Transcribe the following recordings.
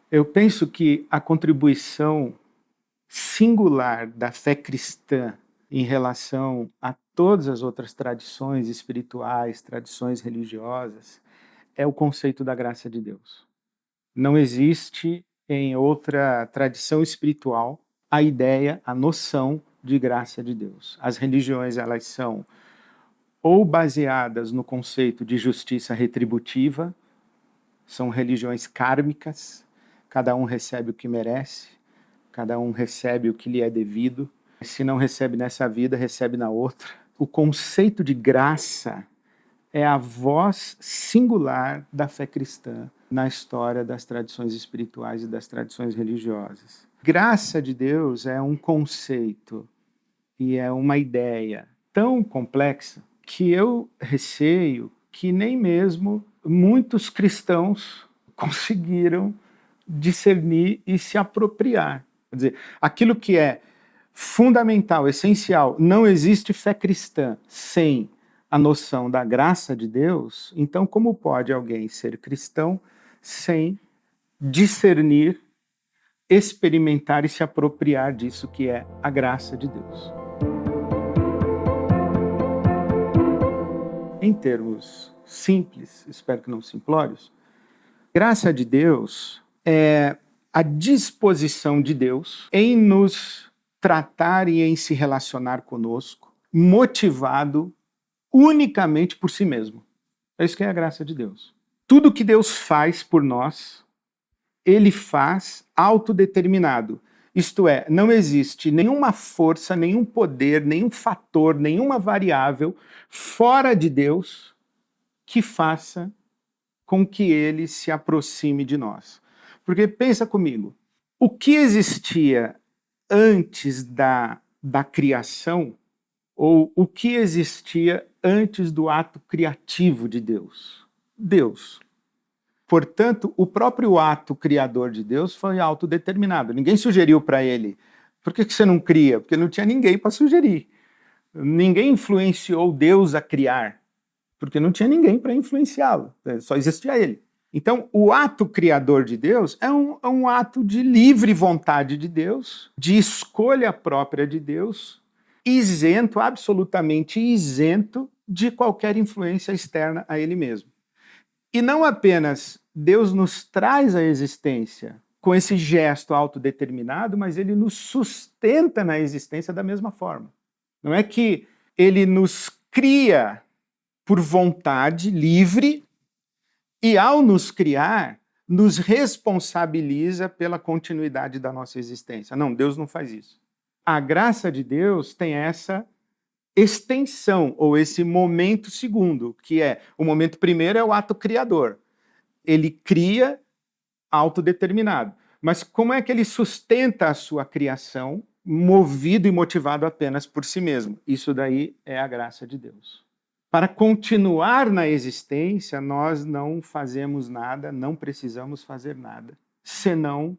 Eu penso que a contribuição singular da fé cristã em relação a todas as outras tradições espirituais, tradições religiosas, é o conceito da graça de Deus. Não existe em outra tradição espiritual a ideia, a noção de graça de Deus. As religiões, elas são ou baseadas no conceito de justiça retributiva, são religiões kármicas, cada um recebe o que merece, cada um recebe o que lhe é devido. Se não recebe nessa vida, recebe na outra. O conceito de graça é a voz singular da fé cristã na história das tradições espirituais e das tradições religiosas. Graça de Deus é um conceito e é uma ideia tão complexa que eu receio que nem mesmo muitos cristãos conseguiram discernir e se apropriar. Quer dizer, aquilo que é fundamental, essencial, não existe fé cristã sem a noção da graça de Deus, então como pode alguém ser cristão sem discernir, experimentar e se apropriar disso que é a graça de Deus? Em termos simples, espero que não simplórios, graça de Deus é a disposição de Deus em nos tratar e em se relacionar conosco, motivado unicamente por si mesmo. É isso que é a graça de Deus. Tudo que Deus faz por nós, Ele faz autodeterminado. Isto é, não existe nenhuma força, nenhum poder, nenhum fator, nenhuma variável fora de Deus que faça com que Ele se aproxime de nós. Porque pensa comigo, o que existia antes da criação, ou o que existia antes do ato criativo de Deus? Deus. Portanto, o próprio ato criador de Deus foi autodeterminado. Ninguém sugeriu para ele. Por que você não cria? Porque não tinha ninguém para sugerir. Ninguém influenciou Deus a criar, porque não tinha ninguém para influenciá-lo. Só existia ele. Então, o ato criador de Deus é um ato de livre vontade de Deus, de escolha própria de Deus, isento, absolutamente isento de qualquer influência externa a ele mesmo. E não apenas Deus nos traz à existência com esse gesto autodeterminado, mas ele nos sustenta na existência da mesma forma. Não é que ele nos cria por vontade livre e, ao nos criar, nos responsabiliza pela continuidade da nossa existência. Não, Deus não faz isso. A graça de Deus tem essa extensão, ou esse momento segundo, que é, o momento primeiro é o ato criador. Ele cria autodeterminado. Mas como é que ele sustenta a sua criação, movido e motivado apenas por si mesmo? Isso daí é a graça de Deus. Para continuar na existência, nós não fazemos nada, não precisamos fazer nada, senão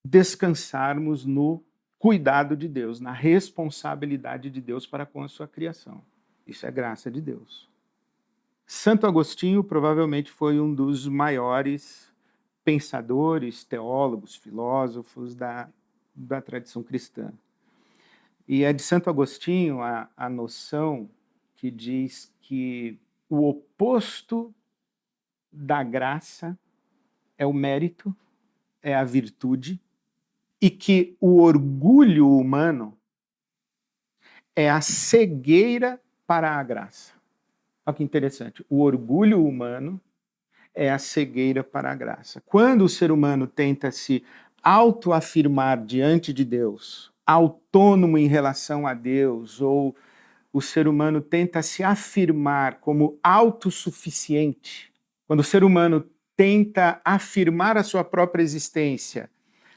descansarmos no cuidado de Deus, na responsabilidade de Deus para com a sua criação. Isso é graça de Deus. Santo Agostinho provavelmente foi um dos maiores pensadores, teólogos, filósofos da tradição cristã. E é de Santo Agostinho a noção que diz que o oposto da graça é o mérito, é a virtude, e que o orgulho humano é a cegueira para a graça. Olha que interessante. O orgulho humano é a cegueira para a graça. Quando o ser humano tenta se autoafirmar diante de Deus, autônomo em relação a Deus, ou o ser humano tenta se afirmar como autossuficiente, quando o ser humano tenta afirmar a sua própria existência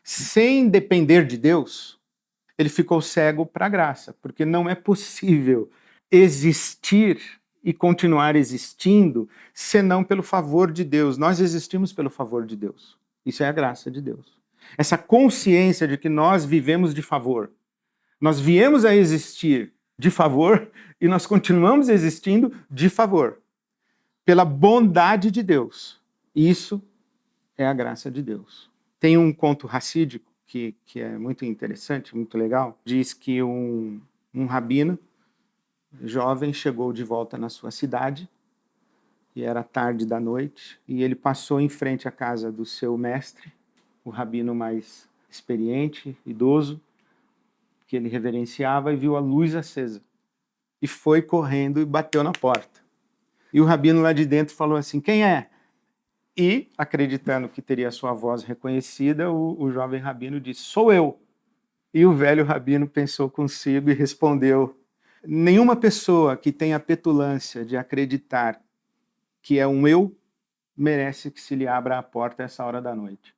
sem depender de Deus, ele ficou cego para a graça, porque não é possível existir e continuar existindo senão pelo favor de Deus. Nós existimos pelo favor de Deus. Isso é a graça de Deus. Essa consciência de que nós vivemos de favor. Nós viemos a existir de favor e nós continuamos existindo de favor, pela bondade de Deus. Isso é a graça de Deus. Tem um conto racídico que é muito interessante, muito legal. Diz que um rabino jovem chegou de volta na sua cidade, e era tarde da noite, e ele passou em frente à casa do seu mestre, o rabino mais experiente, idoso, que ele reverenciava, e viu a luz acesa. E foi correndo e bateu na porta. E o rabino lá de dentro falou assim: quem é? E, acreditando que teria a sua voz reconhecida, o jovem rabino disse: sou eu. E o velho rabino pensou consigo e respondeu: nenhuma pessoa que tenha a petulância de acreditar que é um eu merece que se lhe abra a porta a essa hora da noite.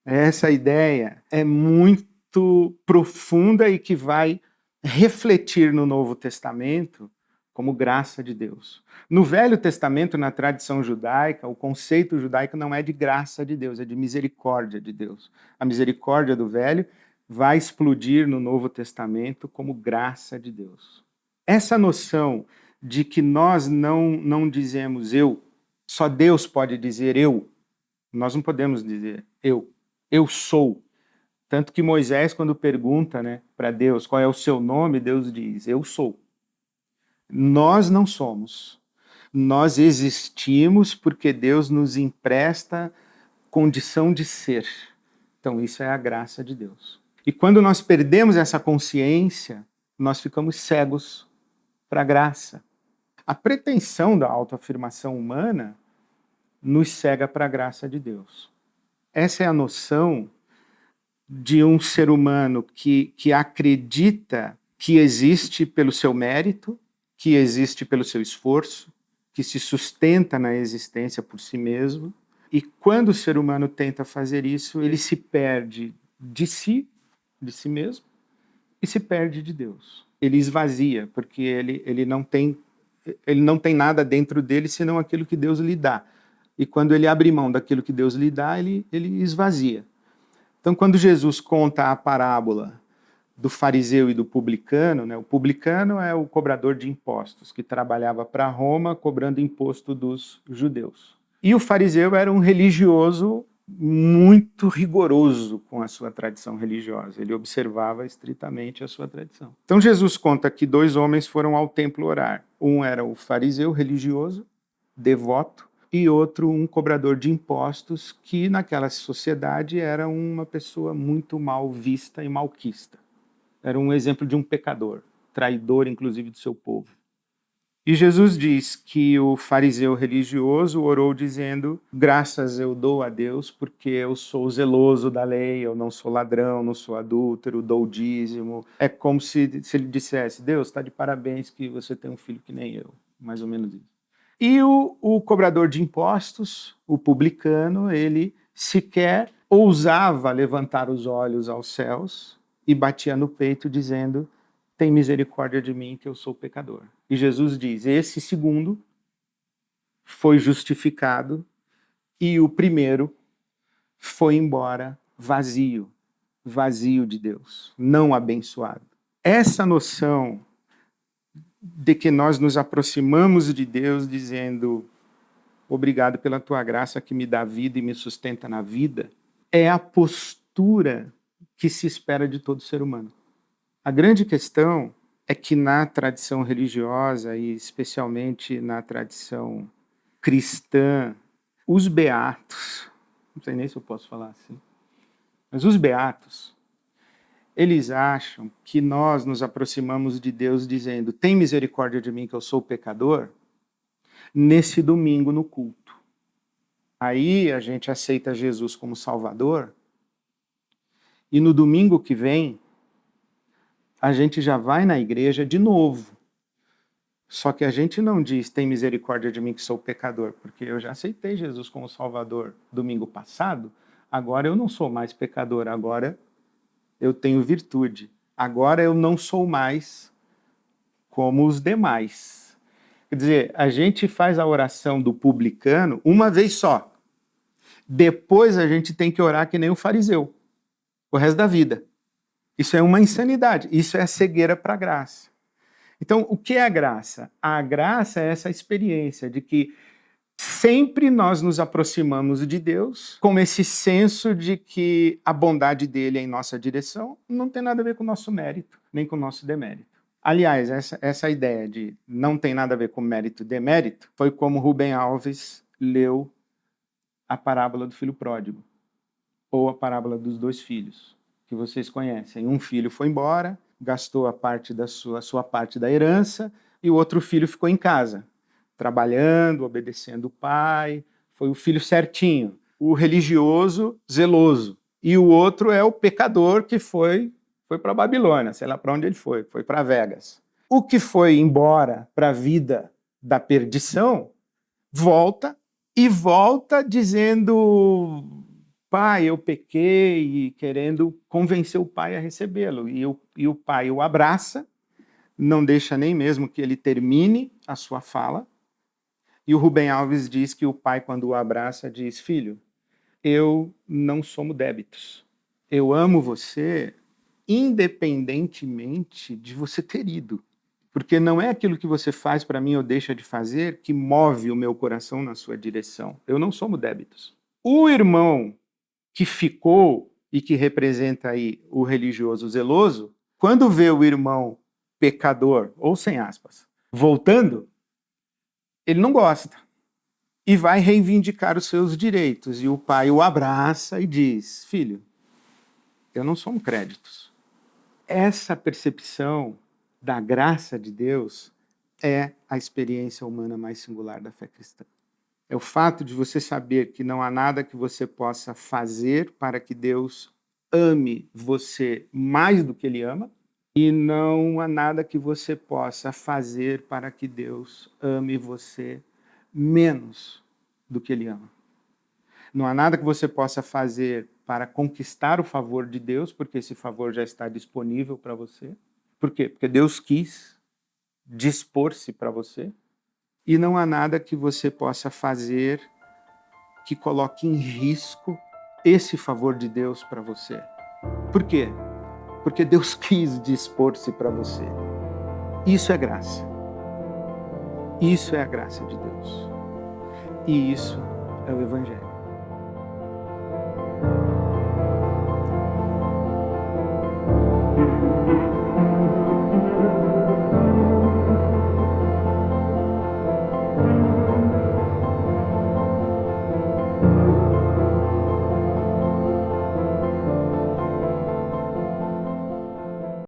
Essa ideia é muito profunda e que vai refletir no Novo Testamento como graça de Deus. No Velho Testamento, na tradição judaica, o conceito judaico não é de graça de Deus, é de misericórdia de Deus. A misericórdia do Velho vai explodir no Novo Testamento como graça de Deus. Essa noção de que nós não dizemos eu, só Deus pode dizer eu, nós não podemos dizer eu sou. Tanto que Moisés, quando pergunta, né, para Deus qual é o seu nome, Deus diz: eu sou. Nós não somos. Nós existimos porque Deus nos empresta condição de ser. Então, isso é a graça de Deus. E quando nós perdemos essa consciência, nós ficamos cegos para a graça. A pretensão da autoafirmação humana nos cega para a graça de Deus. Essa é a noção de um ser humano que acredita que existe pelo seu mérito, que existe pelo seu esforço, que se sustenta na existência por si mesmo. E quando o ser humano tenta fazer isso, ele se perde de si mesmo, e se perde de Deus. Ele esvazia, porque ele não tem nada dentro dele senão aquilo que Deus lhe dá. E quando ele abre mão daquilo que Deus lhe dá, ele esvazia. Então, quando Jesus conta a parábola do fariseu e do publicano, né, o publicano é o cobrador de impostos, que trabalhava para Roma cobrando imposto dos judeus. E o fariseu era um religioso muito rigoroso com a sua tradição religiosa. Ele observava estritamente a sua tradição. Então, Jesus conta que 2 homens foram ao templo orar. Um era o fariseu religioso, devoto, e outro um cobrador de impostos, que naquela sociedade era uma pessoa muito mal vista e malquista. Era um exemplo de um pecador, traidor inclusive do seu povo. E Jesus diz que o fariseu religioso orou dizendo: graças eu dou a Deus porque eu sou zeloso da lei, eu não sou ladrão, não sou adúltero, dou o dízimo. É como se ele dissesse: Deus, está de parabéns que você tem um filho que nem eu. Mais ou menos isso. E o cobrador de impostos, o publicano, ele sequer ousava levantar os olhos aos céus e batia no peito dizendo: tem misericórdia de mim que eu sou pecador. E Jesus diz: esse segundo foi justificado e o primeiro foi embora vazio de Deus, não abençoado. Essa noção de que nós nos aproximamos de Deus dizendo: obrigado pela tua graça que me dá vida e me sustenta na vida, é a postura que se espera de todo ser humano. A grande questão é que na tradição religiosa, e especialmente na tradição cristã, os beatos, não sei nem se eu posso falar assim, mas os beatos, eles acham que nós nos aproximamos de Deus dizendo: tem misericórdia de mim que eu sou pecador, nesse domingo no culto. Aí a gente aceita Jesus como Salvador, e no domingo que vem, a gente já vai na igreja de novo. Só que a gente não diz: tem misericórdia de mim que sou pecador, porque eu já aceitei Jesus como Salvador domingo passado, agora eu não sou mais pecador, agora eu tenho virtude. Agora eu não sou mais como os demais. Quer dizer, a gente faz a oração do publicano uma vez só. Depois a gente tem que orar que nem o fariseu, o resto da vida. Isso é uma insanidade, isso é cegueira para a graça. Então, o que é a graça? A graça é essa experiência de que Sempre nós nos aproximamos de Deus com esse senso de que a bondade dele é em nossa direção não tem nada a ver com o nosso mérito, nem com o nosso demérito. Aliás, essa ideia de não tem nada a ver com mérito e demérito foi como Rubem Alves leu a parábola do filho pródigo, ou a parábola dos dois filhos, que vocês conhecem. Um filho foi embora, gastou a sua parte da herança, e o outro filho ficou em casa, trabalhando, obedecendo o pai. Foi o filho certinho, o religioso, zeloso. E o outro é o pecador que foi para a Babilônia, sei lá para onde ele foi para Vegas. O que foi embora para a vida da perdição, volta dizendo: pai, eu pequei, e querendo convencer o pai a recebê-lo. E o pai o abraça, não deixa nem mesmo que ele termine a sua fala. E o Rubem Alves diz que o pai, quando o abraça, diz: filho, eu não somo débitos. Eu amo você independentemente de você ter ido. Porque não é aquilo que você faz para mim ou deixa de fazer que move o meu coração na sua direção. Eu não somo débitos. O irmão que ficou e que representa aí o religioso zeloso, quando vê o irmão pecador, ou sem aspas, voltando, ele não gosta e vai reivindicar os seus direitos. E o pai o abraça e diz: filho, eu não somo créditos. Essa percepção da graça de Deus é a experiência humana mais singular da fé cristã. É o fato de você saber que não há nada que você possa fazer para que Deus ame você mais do que Ele ama, e não há nada que você possa fazer para que Deus ame você menos do que Ele ama. Não há nada que você possa fazer para conquistar o favor de Deus, porque esse favor já está disponível para você. Por quê? Porque Deus quis dispor-se para você. E não há nada que você possa fazer que coloque em risco esse favor de Deus para você. Por quê? Porque Deus quis dispor-se para você. Isso é graça. Isso é a graça de Deus. E isso é o Evangelho.